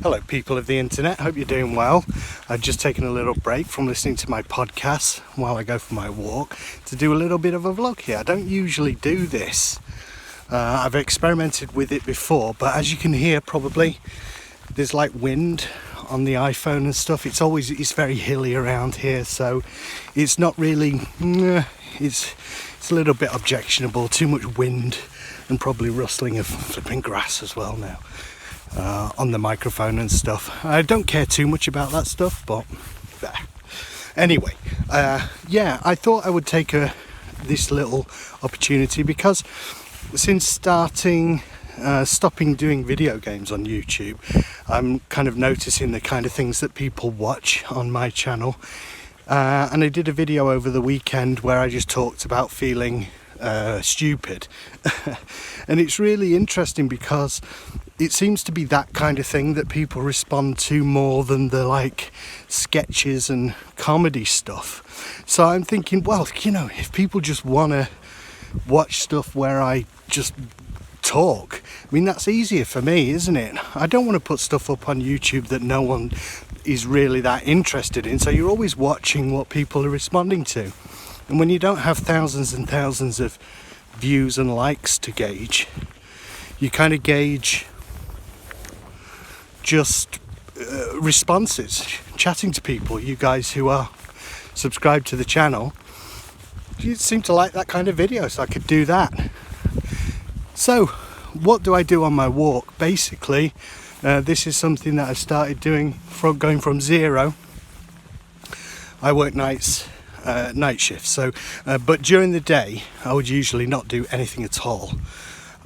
Hello people of the internet, hope you're doing well. I've just taken a little break from listening to my podcast while I go for my walk to do a little bit of a vlog here. I don't usually do this. I've experimented with it before, but as you can hear probably, there's like wind on the iPhone and stuff. It's very hilly around here, so it's not really, it's a little bit objectionable. Too much wind and probably rustling of flipping grass as well now. On the microphone and stuff. I don't care too much about that stuff, but anyway, I thought I would take this little opportunity because since stopping doing video games on YouTube, I'm kind of noticing the kind of things that people watch on my channel, and I did a video over the weekend where I just talked about feeling stupid and it's really interesting because it seems to be that kind of thing that people respond to more than the like sketches and comedy stuff. So I'm thinking, well, if people just want to watch stuff where I just talk, I mean, that's easier for me, isn't it? I don't want to put stuff up on YouTube that no one is really that interested in, so you're always watching what people are responding to. And when you don't have thousands and thousands of views and likes to gauge, you kind of gauge just responses, chatting to people. You guys who are subscribed to the channel, you seem to like that kind of video, so I could do that. So what do I do on my walk? Basically, this is something that I started doing going from zero. I work night shifts, so but during the day I would usually not do anything at all,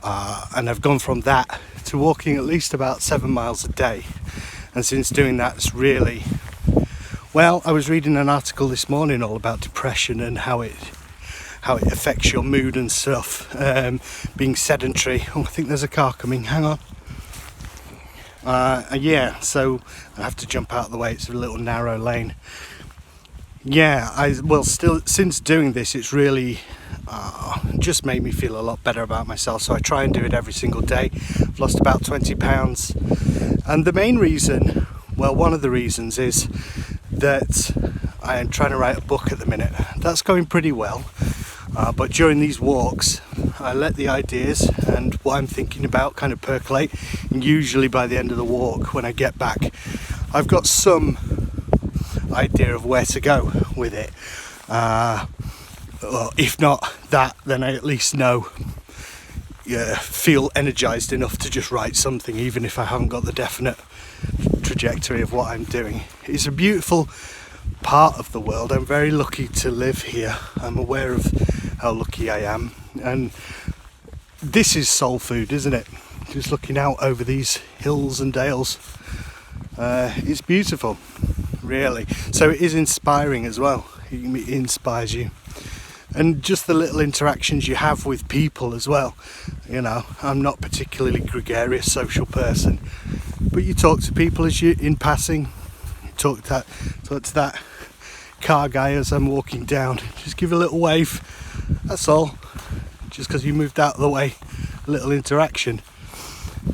and I've gone from that to walking at least about 7 miles a day. And since doing that, it's really, well, I was reading an article this morning all about depression and how it affects your mood and stuff, being sedentary. Oh, I think there's a car coming, hang on. So I have to jump out of the way, it's a little narrow lane. Since doing this, it's really just made me feel a lot better about myself, so I try and do it every single day. I've lost about 20 pounds, and the main reason, one of the reasons is that I am trying to write a book at the minute. That's going pretty well, but during these walks I let the ideas and what I'm thinking about kind of percolate, and usually by the end of the walk, when I get back, I've got some idea of where to go with it. If not that, then I at least feel energized enough to just write something, even if I haven't got the definite trajectory of what I'm doing. It's a beautiful part of the world. I'm very lucky to live here. I'm aware of how lucky I am, and this is soul food, isn't it? Just looking out over these hills and dales. It's beautiful, really. So it is inspiring as well. It inspires you, and just the little interactions you have with people as well. I'm not particularly gregarious social person, but you talk to people as you in passing. You talk to that car guy as I'm walking down. Just give a little wave. That's all. Just because you moved out of the way, a little interaction.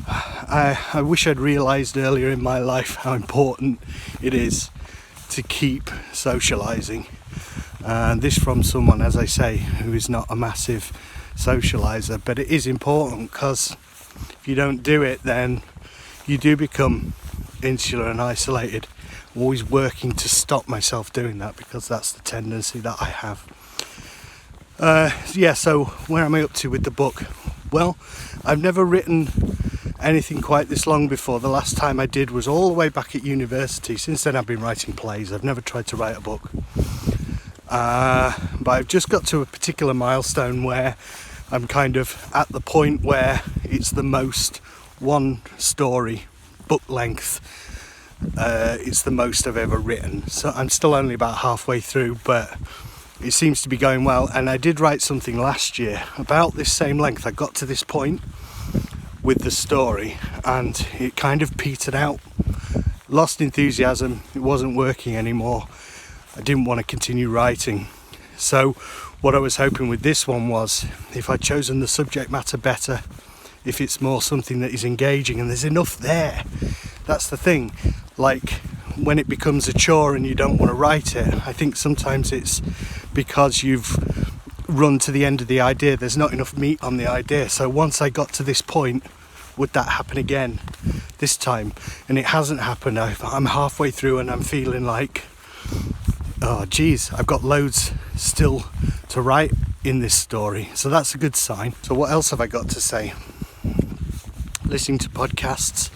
I wish I'd realised earlier in my life how important it is to keep socialising. And this from someone, as I say, who is not a massive socialiser, but it is important, because if you don't do it, then you do become insular and isolated. I'm always working to stop myself doing that, because that's the tendency that I have. So where am I up to with the book? Well, I've never written anything quite this long before. The last time I did was all the way back at university. Since then I've been writing plays. I've never tried to write a book. But I've just got to a particular milestone where I'm kind of at the point where it's the most one story, book length. It's the most I've ever written. So I'm still only about halfway through, but it seems to be going well. And I did write something last year about this same length. I got to this point with the story and it kind of petered out. Lost enthusiasm, it wasn't working anymore. I didn't want to continue writing. So what I was hoping with this one was, if I'd chosen the subject matter better, if it's more something that is engaging and there's enough there that's the thing. Like, when it becomes a chore and you don't want to write it, I think sometimes it's because you've run to the end of the idea. There's not enough meat on the idea. So once I got to this point, would that happen again this time? And it hasn't happened. I'm halfway through and I'm feeling like, oh geez, I've got loads still to write in this story. So that's a good sign. So what else have I got to say? Listening to podcasts,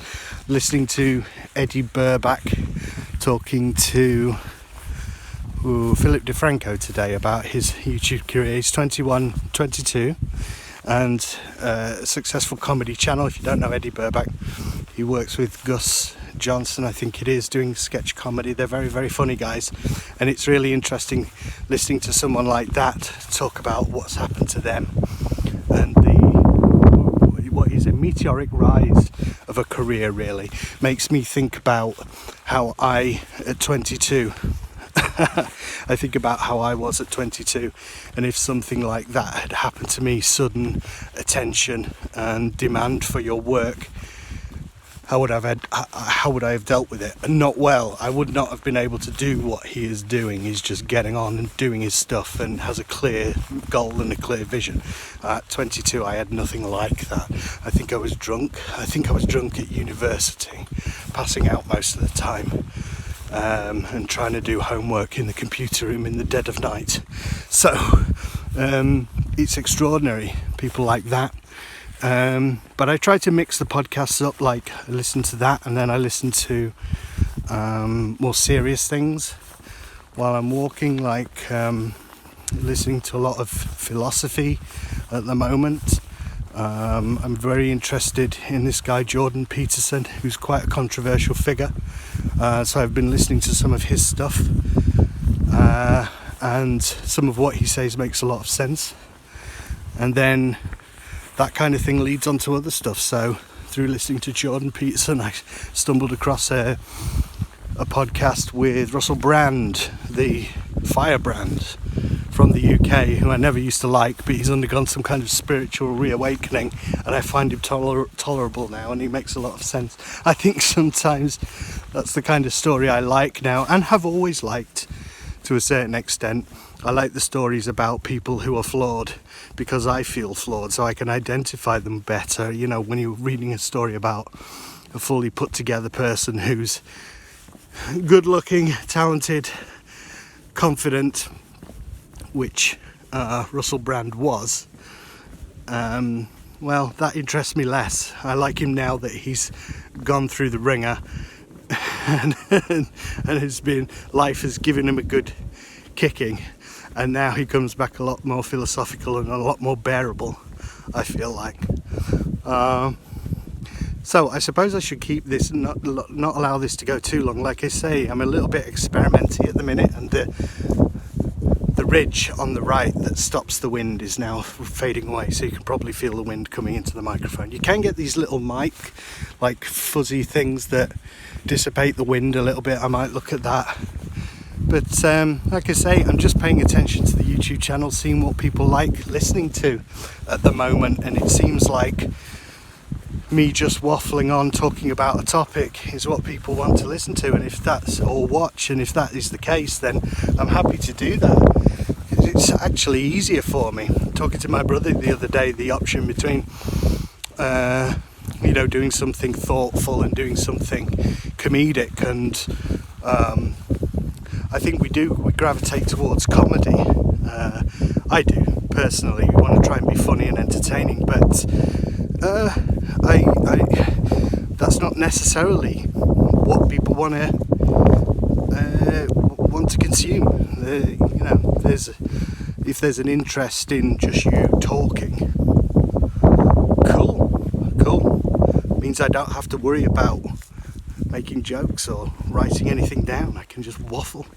listening to Eddie Burback talking to Philip DeFranco today about his YouTube career. He's 21, 22 and a successful comedy channel. If you don't know Eddie Burback, he works with Gus Johnson, I think it is, doing sketch comedy. They're very, very funny guys, and it's really interesting listening to someone like that talk about what's happened to them and what is a meteoric rise of a career. Really makes me think about how I, at 22, I think about how I was at 22, and if something like that had happened to me, sudden attention and demand for your work, how would I have dealt with it? And not well. I would not have been able to do what he is doing. He's just getting on and doing his stuff and has a clear goal and a clear vision. At 22, I had nothing like that. I think I was drunk. I think I was drunk at university, passing out most of the time. And trying to do homework in the computer room in the dead of night. So it's extraordinary, people like that. But I try to mix the podcasts up, like I listen to that and then I listen to more serious things while I'm walking, like listening to a lot of philosophy at the moment. I'm very interested in this guy Jordan Peterson, who's quite a controversial figure, so I've been listening to some of his stuff, and some of what he says makes a lot of sense, and then that kind of thing leads on to other stuff. So through listening to Jordan Peterson, I stumbled across a podcast with Russell Brand, the firebrand from the UK, who I never used to like, but he's undergone some kind of spiritual reawakening, and I find him tolerable now, and he makes a lot of sense. I think sometimes that's the kind of story I like now, and have always liked to a certain extent. I like the stories about people who are flawed because I feel flawed, so I can identify them better. You know, when you're reading a story about a fully put together person who's good looking, talented, confident, which Russell Brand was, well, that interests me less. I like him now that he's gone through the ringer and life has given him a good kicking, and now he comes back a lot more philosophical and a lot more bearable, I feel like. So I suppose I should keep this, not allow this to go too long. Like I say, I'm a little bit experimenty at the minute, and the ridge on the right that stops the wind is now fading away, so you can probably feel the wind coming into the microphone. You can get these little mic, like fuzzy things that dissipate the wind a little bit. I might look at that. But like I say, I'm just paying attention to the YouTube channel, seeing what people like listening to at the moment, and it seems like me just waffling on talking about a topic is what people want to listen to, and if that's or watch, and if that is the case, then I'm happy to do that. It's actually easier for me. Talking to my brother the other day, the option between doing something thoughtful and doing something comedic, and I think we gravitate towards comedy. I do personally. We want to try and be funny and entertaining, but that's not necessarily what people want to consume. If there's an interest in just you talking, cool. Means I don't have to worry about making jokes or writing anything down. I can just waffle.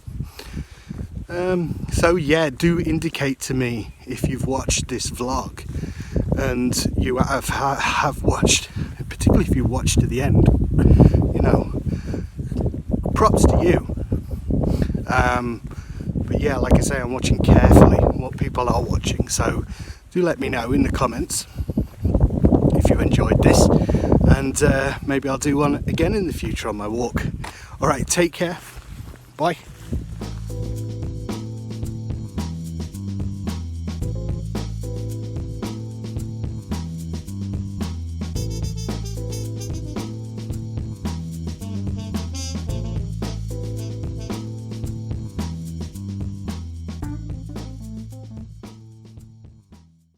So yeah, do indicate to me if you've watched this vlog, and you have watched, particularly if you watched to the end. Props to you. But yeah, like I say, I'm watching carefully what people are watching, so do let me know in the comments if you enjoyed this, and maybe I'll do one again in the future on my walk. All right, take care. Bye.